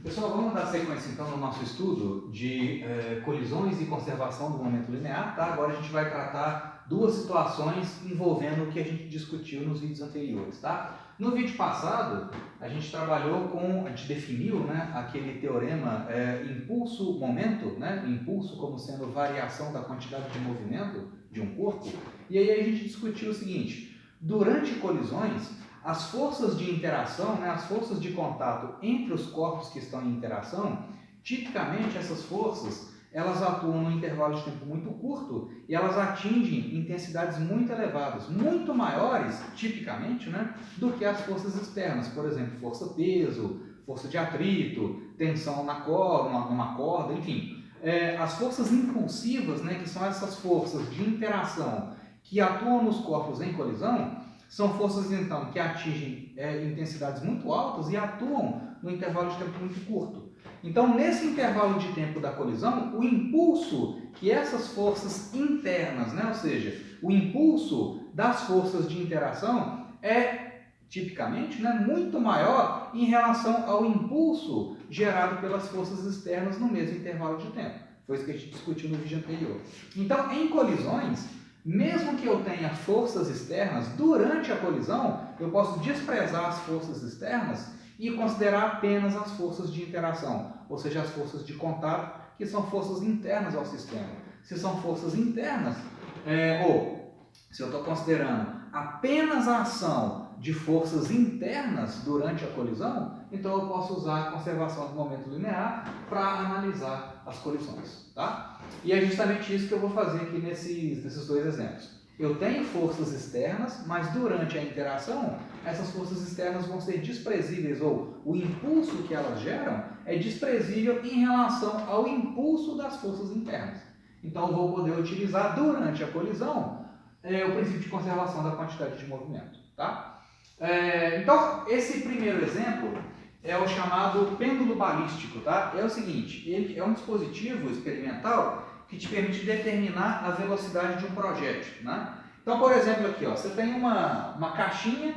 Pessoal, vamos dar sequência então no nosso estudo de colisões e conservação do momento linear, tá? Agora a gente vai tratar duas situações envolvendo o que a gente discutiu nos vídeos anteriores, tá? No vídeo passado, a gente definiu, né, aquele teorema impulso-momento, né? Impulso como sendo variação da quantidade de movimento de um corpo, e aí a gente discutiu o seguinte: durante colisões, as forças de interação, né, as forças de contato entre os corpos que estão em interação, tipicamente essas forças, elas atuam num intervalo de tempo muito curto e elas atingem intensidades muito elevadas, muito maiores, tipicamente, né, do que as forças externas, por exemplo, força-peso, força de atrito, tensão na corda, numa corda, enfim. As forças impulsivas, né, que são essas forças de interação que atuam nos corpos em colisão, são forças, então, que atingem intensidades muito altas e atuam no intervalo de tempo muito curto. Então, nesse intervalo de tempo da colisão, o impulso que essas forças internas, né, ou seja, o impulso das forças de interação é, tipicamente, né, muito maior em relação ao impulso gerado pelas forças externas no mesmo intervalo de tempo. Foi isso que a gente discutiu no vídeo anterior. Então, em colisões, mesmo que eu tenha forças externas, durante a colisão, eu posso desprezar as forças externas e considerar apenas as forças de interação, ou seja, as forças de contato, que são forças internas ao sistema. Se são forças internas, ou se eu estou considerando apenas a ação de forças internas durante a colisão, então eu posso usar a conservação do momento linear para analisar as colisões, tá? E é justamente isso que eu vou fazer aqui nesses dois exemplos. Eu tenho forças externas, mas durante a interação, essas forças externas vão ser desprezíveis, ou o impulso que elas geram é desprezível em relação ao impulso das forças internas. Então eu vou poder utilizar durante a colisão o princípio de conservação da quantidade de movimento, tá? Então, esse primeiro exemplo é o chamado pêndulo balístico, tá? É o seguinte, ele é um dispositivo experimental que te permite determinar a velocidade de um projétil, né? Então, por exemplo, aqui, ó, você tem uma caixinha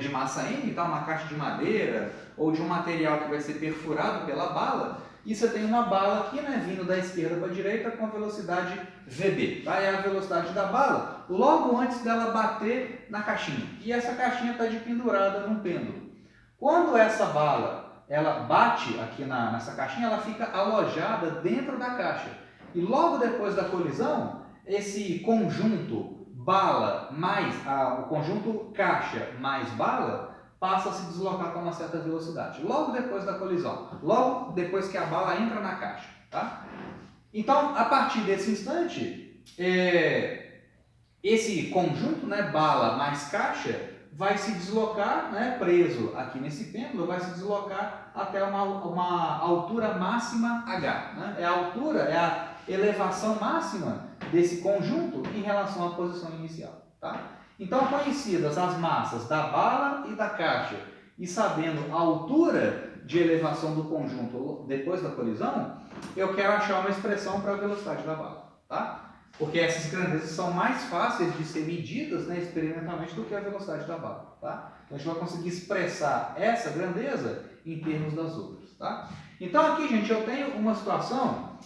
de massa M, tá? Uma caixa de madeira ou de um material que vai ser perfurado pela bala, e você tem uma bala aqui, né, vindo da esquerda para a direita com a velocidade VB, tá? É a velocidade da bala logo antes dela bater na caixinha. E essa caixinha está pendurada num pêndulo. Quando essa bala ela bate aqui nessa caixinha, ela fica alojada dentro da caixa. E logo depois da colisão, esse conjunto bala mais o conjunto caixa mais bala passa a se deslocar com uma certa velocidade. Logo depois da colisão, logo depois que a bala entra na caixa, tá? Então, a partir desse instante, esse conjunto, né, bala mais caixa, vai se deslocar, né, preso aqui nesse pêndulo, vai se deslocar até uma altura máxima h. Né? É a altura, é a elevação máxima desse conjunto em relação à posição inicial. Tá? Então, conhecidas as massas da bala e da caixa, e sabendo a altura de elevação do conjunto depois da colisão, eu quero achar uma expressão para a velocidade da bala. Tá? Porque essas grandezas são mais fáceis de ser medidas, né, experimentalmente do que a velocidade da bala. Tá? Então a gente vai conseguir expressar essa grandeza em termos das outras. Tá? Então aqui, gente, eu tenho uma situação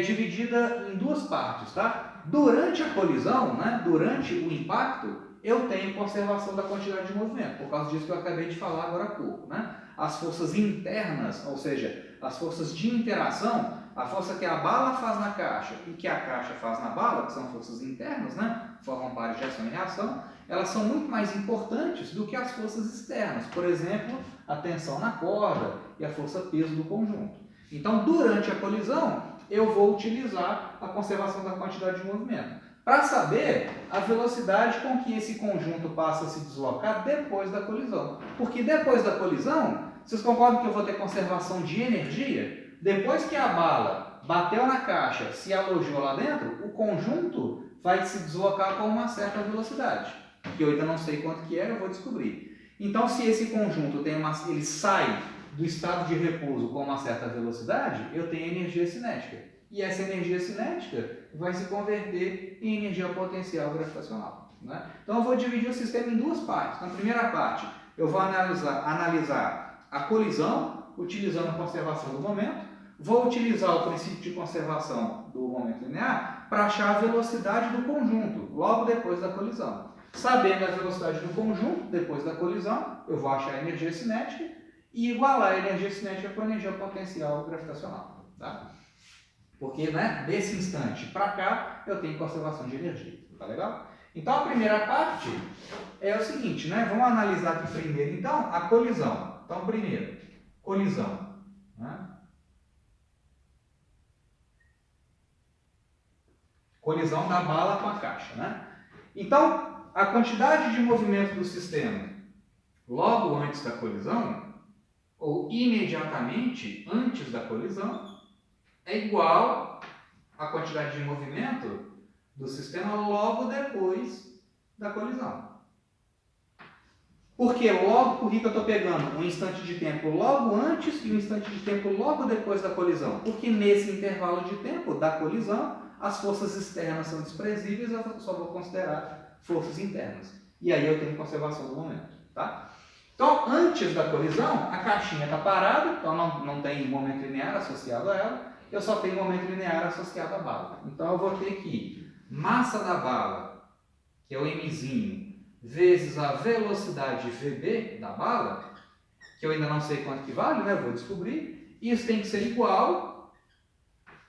dividida em duas partes. Tá? Durante a colisão, né, durante o impacto, eu tenho conservação da quantidade de movimento, por causa disso que eu acabei de falar agora há pouco. Né? As forças internas, ou seja, as forças de interação, a força que a bala faz na caixa e que a caixa faz na bala, que são forças internas, né? Formam pares de ação e reação, elas são muito mais importantes do que as forças externas. Por exemplo, a tensão na corda e a força-peso do conjunto. Então, durante a colisão, eu vou utilizar a conservação da quantidade de movimento para saber a velocidade com que esse conjunto passa a se deslocar depois da colisão. Porque depois da colisão, vocês concordam que eu vou ter conservação de energia? Depois que a bala bateu na caixa, se alojou lá dentro, o conjunto vai se deslocar com uma certa velocidade, que eu ainda não sei quanto que é, eu vou descobrir. Então, se esse conjunto ele sai do estado de repouso com uma certa velocidade, eu tenho energia cinética. E essa energia cinética vai se converter em energia potencial gravitacional. Né? Então, eu vou dividir o sistema em duas partes. Na primeira parte, eu vou analisar a colisão, utilizando a conservação do momento, vou utilizar o princípio de conservação do momento linear para achar a velocidade do conjunto, logo depois da colisão. Sabendo a velocidade do conjunto, depois da colisão, eu vou achar a energia cinética e igualar a energia cinética com a energia potencial gravitacional. Tá? Porque, né, desse instante para cá, eu tenho conservação de energia. Tá legal? Então, a primeira parte é o seguinte, né? Vamos analisar aqui primeiro, então, a colisão. Então, primeiro, colisão. Né? Colisão da bala com a caixa, né? Então, a quantidade de movimento do sistema logo antes da colisão, ou imediatamente antes da colisão, é igual à quantidade de movimento do sistema logo depois da colisão. Porque logo, por que eu estou pegando um instante de tempo logo antes e um instante de tempo logo depois da colisão? Porque nesse intervalo de tempo da colisão, as forças externas são desprezíveis, eu só vou considerar forças internas. E aí eu tenho conservação do momento. Tá? Então, antes da colisão, a caixinha está parada, então não tem momento linear associado a ela, eu só tenho momento linear associado à bala. Então eu vou ter aqui massa da bala, que é o mzinho, vezes a velocidade VB da bala, que eu ainda não sei quanto que vale, né? Eu vou descobrir. Isso tem que ser igual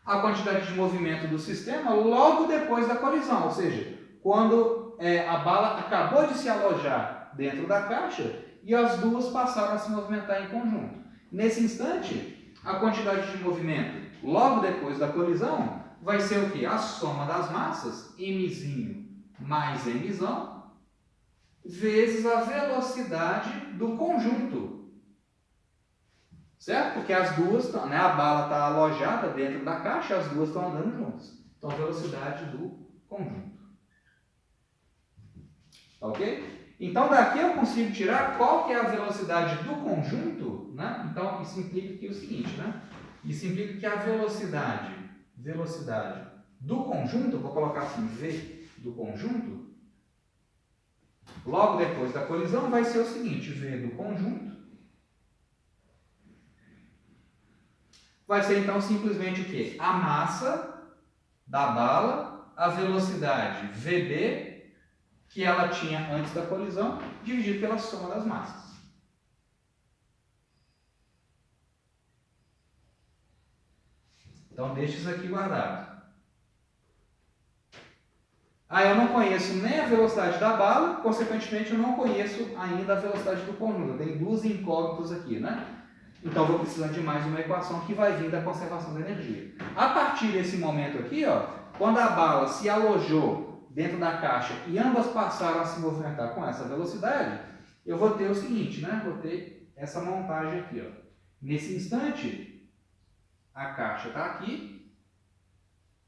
à quantidade de movimento do sistema logo depois da colisão, ou seja, quando a bala acabou de se alojar dentro da caixa e as duas passaram a se movimentar em conjunto. Nesse instante, a quantidade de movimento logo depois da colisão vai ser o quê? A soma das massas, mzinho mais mzão, vezes a velocidade do conjunto. Certo? Porque as duas, né, a bala está alojada dentro da caixa, as duas estão andando juntas. Então, a velocidade do conjunto. Ok? Então, daqui eu consigo tirar qual que é a velocidade do conjunto. Né? Então, isso implica que o seguinte, né? Isso implica que a velocidade do conjunto, vou colocar assim, V do conjunto, logo depois da colisão vai ser o seguinte, V do conjunto vai ser então simplesmente o quê? A massa da bala, a velocidade VB, que ela tinha antes da colisão, dividido pela soma das massas. Então, deixa isso aqui guardado. Eu não conheço nem a velocidade da bala, consequentemente, eu não conheço ainda a velocidade do conjunto. Eu tenho duas incógnitas aqui, né? Então, vou precisar de mais uma equação que vai vir da conservação da energia. A partir desse momento aqui, ó, quando a bala se alojou dentro da caixa e ambas passaram a se movimentar com essa velocidade, eu vou ter o seguinte, né? Vou ter essa montagem aqui, ó. Nesse instante, a caixa está aqui,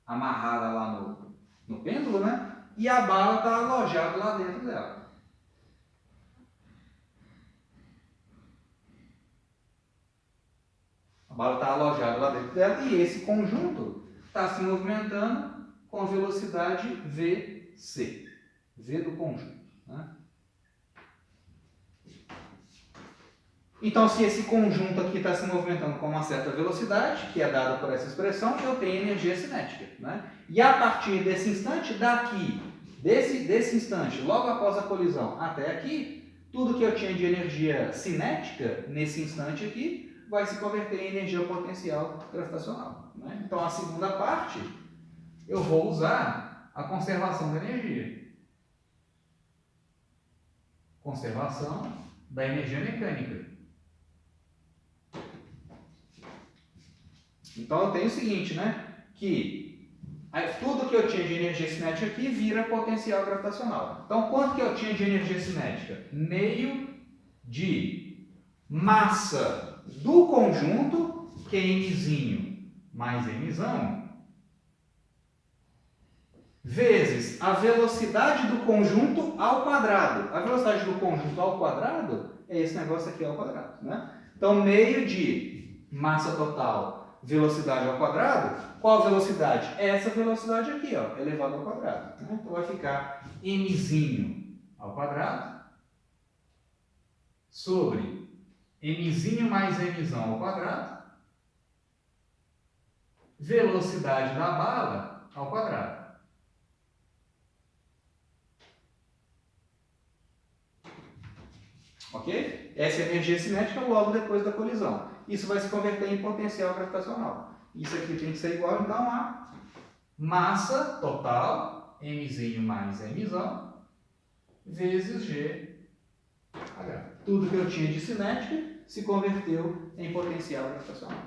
amarrada lá no pêndulo, né? E a bala está alojada lá dentro dela. A bala está alojada lá dentro dela e esse conjunto está se movimentando com velocidade VC. V do conjunto. Né? Então, se esse conjunto aqui está se movimentando com uma certa velocidade, que é dada por essa expressão, eu tenho energia cinética. Né? E a partir desse instante, daqui, desse instante, logo após a colisão até aqui, tudo que eu tinha de energia cinética, nesse instante aqui, vai se converter em energia potencial gravitacional. Né? Então, a segunda parte, eu vou usar a conservação da energia. Conservação da energia mecânica. Então, eu tenho o seguinte, né? Que tudo que eu tinha de energia cinética aqui vira potencial gravitacional. Então, quanto que eu tinha de energia cinética? Meio de massa do conjunto, que é mzinho mais mzão, vezes a velocidade do conjunto ao quadrado. A velocidade do conjunto ao quadrado é esse negócio aqui ao quadrado. Né? Então, meio de massa total, velocidade ao quadrado, qual velocidade? Essa velocidade aqui, ó, elevado ao quadrado. Né? Então vai ficar mzinho ao quadrado sobre mzinho mais mzão ao quadrado, velocidade da bala ao quadrado. Ok? Essa é a energia cinética logo depois da colisão. Isso vai se converter em potencial gravitacional. Isso aqui tem que ser igual, então, a massa total, mzinho mais mzão, vezes G H. Tudo que eu tinha de cinética se converteu em potencial gravitacional.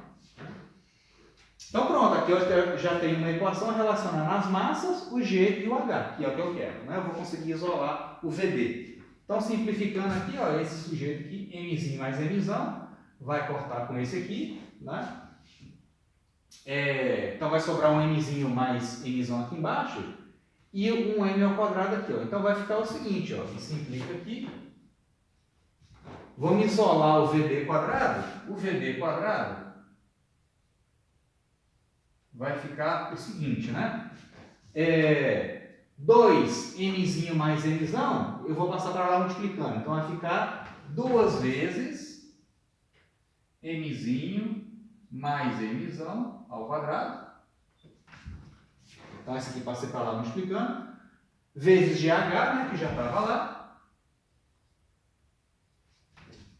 Então pronto, aqui eu já tenho uma equação relacionando as massas, o G e o H, que é o que eu quero. Né? Eu vou conseguir isolar o VD. Então simplificando aqui, ó, esse sujeito aqui, mzinho mais mzão, vai cortar com esse aqui, né? Então vai sobrar um mzinho mais mzão aqui embaixo e um m ao quadrado aqui, ó. Então vai ficar o seguinte, ó, me simplifica aqui. Vamos isolar o VD quadrado. O VD quadrado vai ficar o seguinte, né? 2 mzinho mais mzão, eu vou passar para lá multiplicando. Então vai ficar 2 vezes mzinho mais mzão ao quadrado. Então esse aqui passei para lá multiplicando. Vezes GH, né, que já estava lá.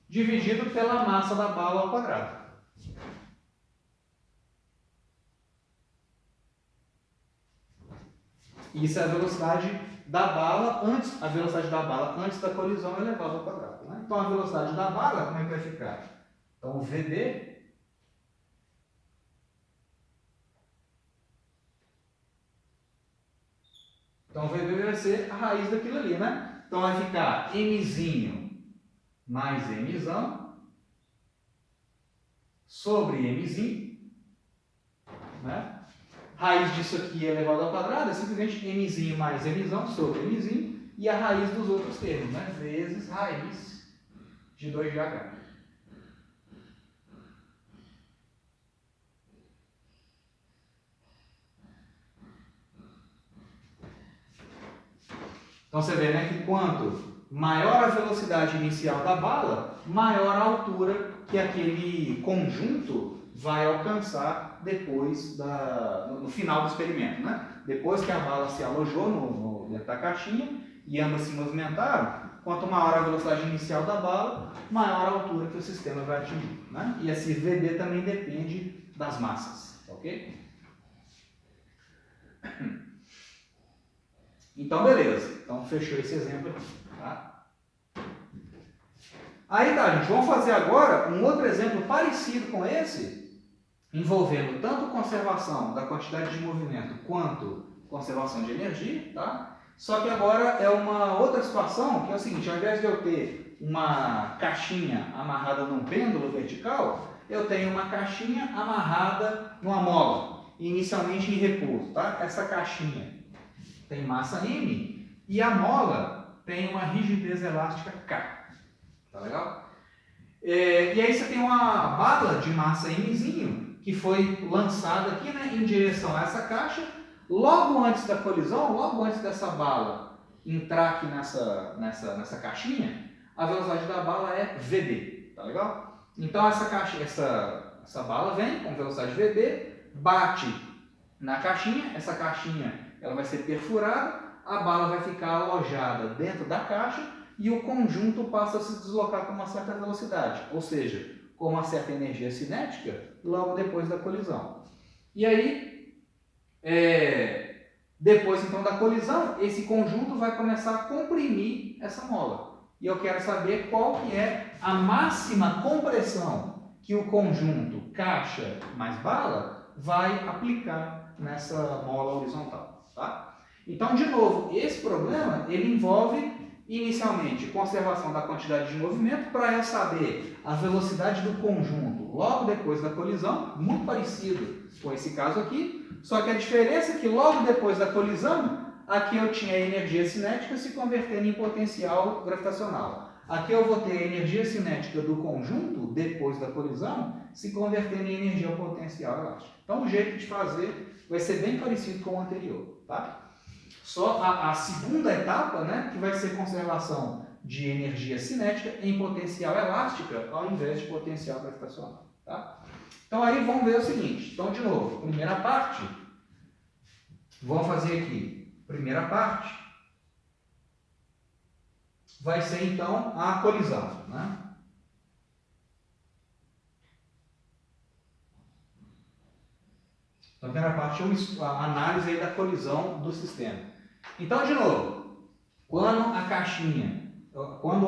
Dividido pela massa da bala ao quadrado. Isso é a velocidade da bala antes, da colisão elevada ao quadrado. Né? Então a velocidade da bala, como é que vai ficar? Então o VD vai ser a raiz daquilo ali, né? Então vai ficar mzinho mais mzão sobre mzinho, né? Raiz disso aqui elevado ao quadrado é simplesmente mzinho mais mzão sobre mzinho e a raiz dos outros termos, né? Vezes raiz de 2GH. Então você vê, né, que quanto maior a velocidade inicial da bala, maior a altura que aquele conjunto vai alcançar depois no final do experimento. Né? Depois que a bala se alojou dentro da caixinha e ambas se movimentaram, quanto maior a velocidade inicial da bala, maior a altura que o sistema vai atingir. Né? E esse VD também depende das massas. Ok? Então, beleza. Então, fechou esse exemplo aqui. Tá? Aí tá, gente. Vamos fazer agora um outro exemplo parecido com esse, envolvendo tanto conservação da quantidade de movimento quanto conservação de energia. Tá? Só que agora é uma outra situação, que é o seguinte: ao invés de eu ter uma caixinha amarrada num pêndulo vertical, eu tenho uma caixinha amarrada numa mola, inicialmente em repouso. Tá? Essa caixinha tem massa M e a mola tem uma rigidez elástica K. Tá legal? E aí você tem uma bala de massa Mzinho que foi lançada aqui, né, em direção a essa caixa. Logo antes da colisão, logo antes dessa bala entrar aqui nessa caixinha, a velocidade da bala é VD. Tá legal? Então essa bala vem com velocidade VD, bate na caixinha, essa caixinha ela vai ser perfurada, a bala vai ficar alojada dentro da caixa e o conjunto passa a se deslocar com uma certa velocidade, ou seja, com uma certa energia cinética, logo depois da colisão. E aí, depois então da colisão, esse conjunto vai começar a comprimir essa mola. E eu quero saber qual que é a máxima compressão que o conjunto caixa mais bala vai aplicar nessa mola horizontal. Tá? Então, de novo, esse problema ele envolve inicialmente conservação da quantidade de movimento para eu saber a velocidade do conjunto logo depois da colisão, muito parecido com esse caso aqui, só que a diferença é que logo depois da colisão, aqui eu tinha a energia cinética se convertendo em potencial gravitacional. Aqui eu vou ter a energia cinética do conjunto depois da colisão se convertendo em energia potencial elástica. Então, o jeito de fazer vai ser bem parecido com o anterior. Tá? Só a segunda etapa, né, que vai ser conservação de energia cinética em potencial elástica ao invés de potencial gravitacional. Tá? Então aí vamos ver o seguinte. Então, de novo, primeira parte, vamos fazer aqui. Primeira parte vai ser então a colisão, né? Então, a primeira parte é a análise aí da colisão do sistema. Então, de novo, quando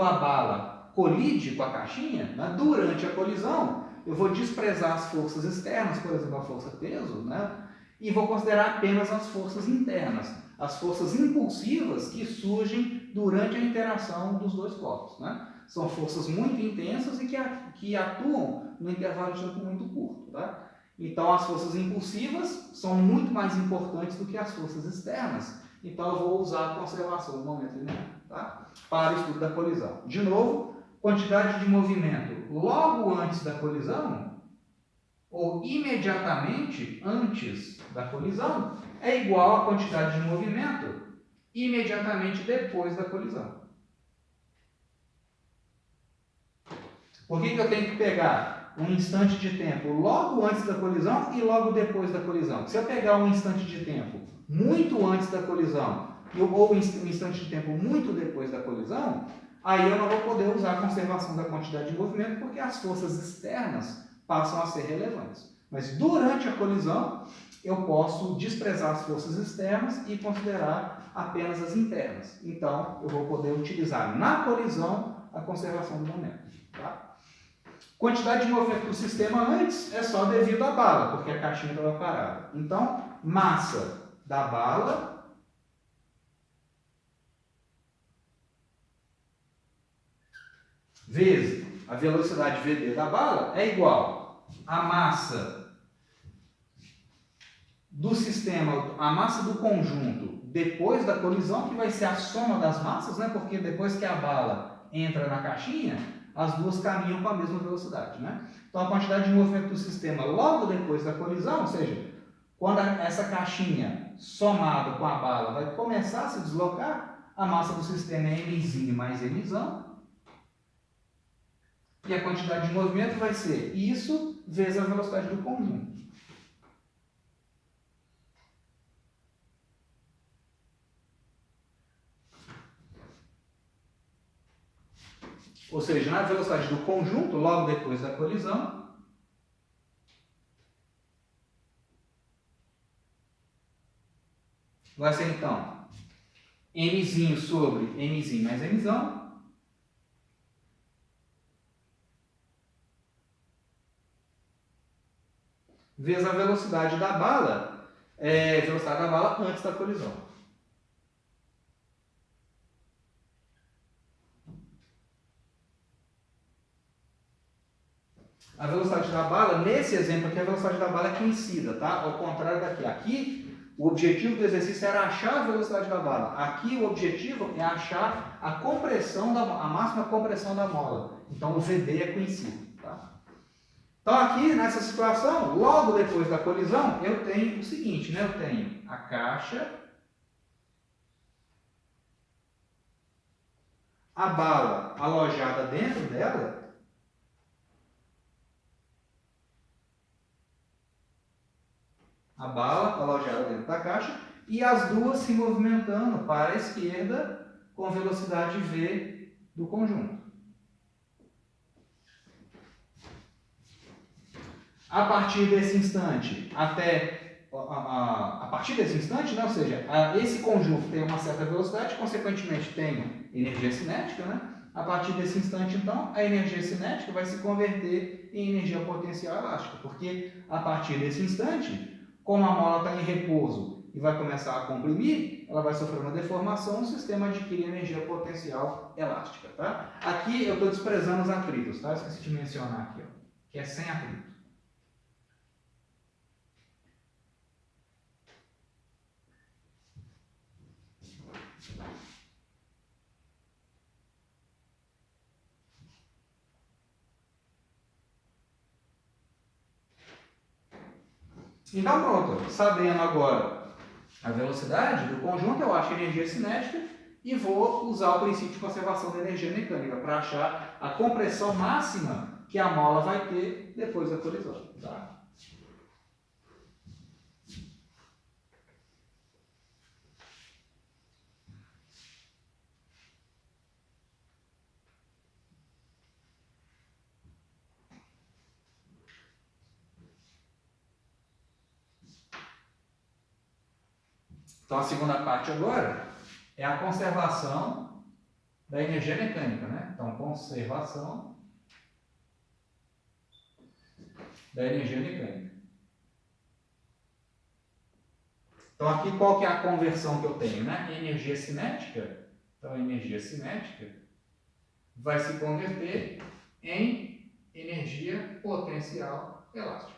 a bala colide com a caixinha, né, durante a colisão, eu vou desprezar as forças externas, por exemplo, a força peso, né, e vou considerar apenas as forças internas, as forças impulsivas que surgem durante a interação dos dois corpos. Né? São forças muito intensas e que atuam no intervalo de tempo muito curto. Tá? Então, as forças impulsivas são muito mais importantes do que as forças externas. Então, eu vou usar a conservação do momento linear, tá? Para o estudo da colisão. De novo, quantidade de movimento logo antes da colisão ou imediatamente antes da colisão é igual à quantidade de movimento imediatamente depois da colisão. Por que eu tenho que pegar um instante de tempo logo antes da colisão e logo depois da colisão? Se eu pegar um instante de tempo muito antes da colisão ou um instante de tempo muito depois da colisão, aí eu não vou poder usar a conservação da quantidade de movimento porque as forças externas passam a ser relevantes. Mas durante a colisão, eu posso desprezar as forças externas e considerar apenas as internas. Então, eu vou poder utilizar na colisão a conservação do momento. Tá? Quantidade de movimento do sistema antes é só devido à bala, porque a caixinha estava parada. Então, massa da bala vezes a velocidade VD da bala é igual à massa do sistema, a massa do conjunto depois da colisão, que vai ser a soma das massas, né? Porque depois que a bala entra na caixinha, as duas caminham com a mesma velocidade, né? Então, a quantidade de movimento do sistema logo depois da colisão, ou seja, quando essa caixinha somada com a bala vai começar a se deslocar, a massa do sistema é mzinho mais mzão, e a quantidade de movimento vai ser isso vezes a velocidade do conjunto. Ou seja, na velocidade do conjunto, logo depois da colisão, vai ser então mzinho sobre mzinho mais mzão, vezes a velocidade da bala, antes da colisão. A velocidade da bala, nesse exemplo aqui, a velocidade da bala é que incida, tá? Ao contrário daqui. Aqui, o objetivo do exercício era achar a velocidade da bala. Aqui, o objetivo é achar a compressão, a máxima compressão da mola. Então, o VD é conhecido, tá? Então, aqui, nessa situação, logo depois da colisão, eu tenho o seguinte, né? Eu tenho a caixa, a bala alojada dentro dela, dentro da caixa, e as duas se movimentando para a esquerda com velocidade v do conjunto. A partir desse instante, a partir desse instante, né, ou seja, esse conjunto tem uma certa velocidade, consequentemente tem energia cinética, né? A partir desse instante, então, a energia cinética vai se converter em energia potencial elástica, porque a partir desse instante, como a mola está em repouso e vai começar a comprimir, ela vai sofrer uma deformação, o sistema adquire energia potencial elástica. Tá? Aqui eu estou desprezando os atritos, tá? Esqueci de mencionar aqui, ó, que é sem atrito. Então pronto, sabendo agora a velocidade do conjunto, eu acho a energia cinética e vou usar o princípio de conservação da energia mecânica para achar a compressão máxima que a mola vai ter depois da colisão. Tá? Então, a segunda parte agora é a conservação da energia mecânica, né? Então, conservação da energia mecânica. Então, aqui qual que é a conversão que eu tenho, né? Energia cinética. Então, a energia cinética vai se converter em energia potencial elástica.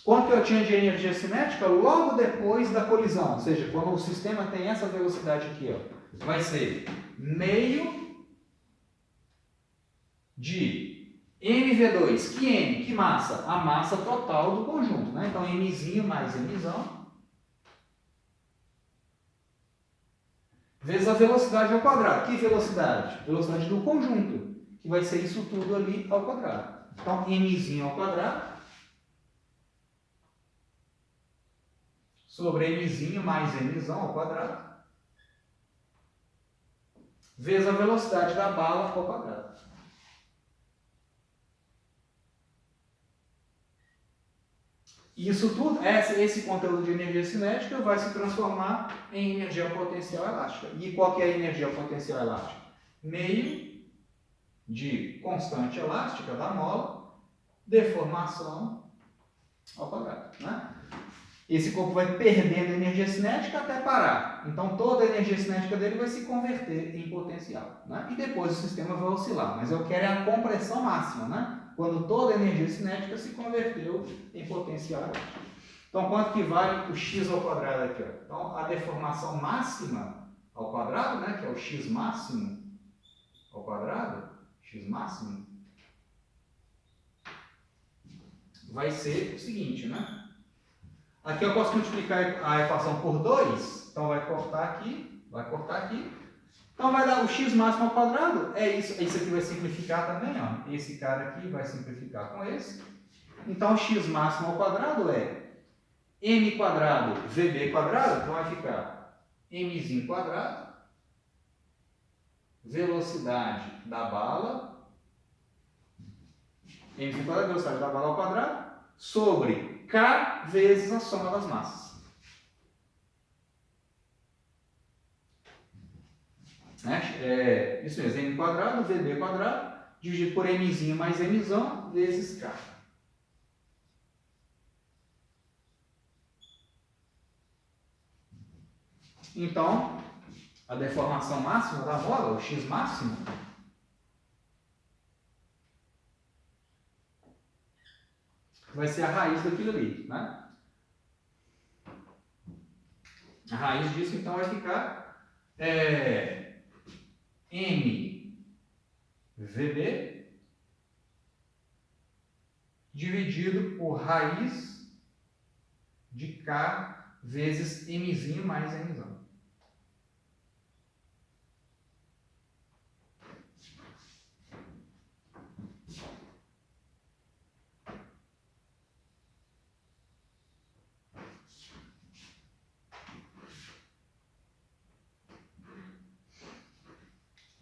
Quanto que eu tinha de energia cinética? Logo depois da colisão, ou seja, quando o sistema tem essa velocidade aqui, ó, vai ser meio de mv2. Que m? Que massa? A massa total do conjunto, né? Então, mzinho mais mzão vezes a velocidade ao quadrado. Que velocidade? Velocidade do conjunto, que vai ser isso tudo ali ao quadrado. Então, mzinho ao quadrado sobre mzinho mais mzão ao quadrado, vezes a velocidade da bala ao quadrado. Isso tudo, esse conteúdo de energia cinética vai se transformar em energia potencial elástica. E qual que é a energia potencial elástica? Meio de constante elástica da mola, deformação ao quadrado, né? Esse corpo vai perdendo energia cinética até parar. Então, toda a energia cinética dele vai se converter em potencial, né? E depois o sistema vai oscilar. Mas eu quero a compressão máxima, né? Quando toda a energia cinética se converteu em potencial elástico. Então, quanto que vale o x ao quadrado aqui? Ó? Então, a deformação máxima ao quadrado, né? Que é o x máximo ao quadrado, x máximo, vai ser o seguinte, né? Aqui eu posso multiplicar a equação por 2, então vai cortar aqui, Então vai dar o x máximo ao quadrado, é isso aqui vai simplificar também, ó. Esse cara aqui vai simplificar com esse. Então o x máximo ao quadrado é m quadrado vb quadrado, então vai ficar mzinho quadrado, velocidade da bala, mzinho quadrado, velocidade da bala ao quadrado, sobre K vezes a soma das massas. Isso mesmo, m quadrado, vb quadrado, dividido por mzinho mais mzão, vezes K. Então, a deformação máxima da mola, o x máximo, vai ser a raiz daquilo ali, né? A raiz disso, então, vai ficar m vb dividido por raiz de K vezes mzinho mais mzão.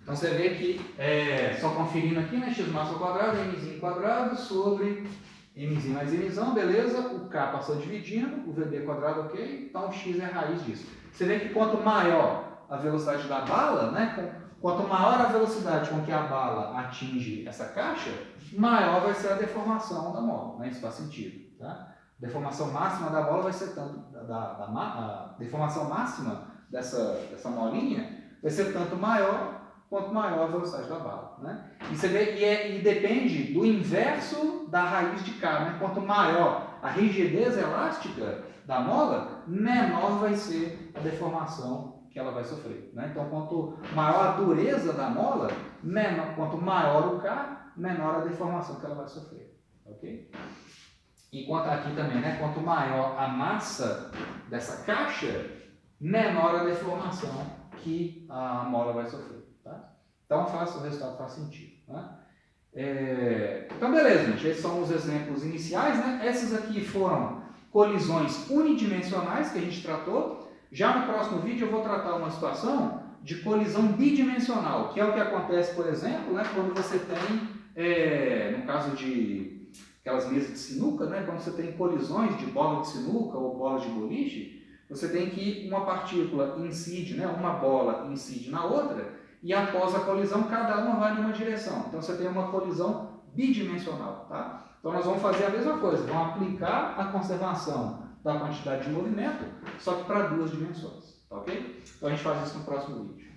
Então você vê que, só conferindo aqui, né, x máximo ao quadrado, mzinho quadrado sobre mzinho mais mzão, beleza? O k passou dividindo, o vb quadrado, ok? Então o x é a raiz disso. Você vê que quanto maior a velocidade da bala, né, quanto maior a velocidade com que a bala atinge essa caixa, maior vai ser a deformação da mola, né? Isso faz sentido, tá? A deformação máxima da bola vai ser tanto, a deformação máxima dessa molinha vai ser tanto maior quanto maior a velocidade da bala, né? E você vê, e depende do inverso da raiz de K, né? Quanto maior a rigidez elástica da mola, menor vai ser a deformação que ela vai sofrer, né? Então, quanto maior a dureza da mola, quanto maior o K, menor a deformação que ela vai sofrer, ok? Enquanto aqui também, né? Quanto maior a massa dessa caixa, menor a deformação que a mola vai sofrer. Tá? Então o resultado faz sentido. Né? Então beleza, gente, esses são os exemplos iniciais. Né? Essas aqui foram colisões unidimensionais que a gente tratou. Já no próximo vídeo eu vou tratar uma situação de colisão bidimensional, que é o que acontece, por exemplo, né, quando você tem, no caso de aquelas mesas de sinuca, né, quando você tem colisões de bola de sinuca ou bola de boliche, você tem que uma partícula incide, né, uma bola incide na outra, e após a colisão, cada uma vai numa direção. Então você tem uma colisão bidimensional. Tá? Então nós vamos fazer a mesma coisa, vamos aplicar a conservação da quantidade de movimento, só que para duas dimensões. Tá ok? Então a gente faz isso no próximo vídeo.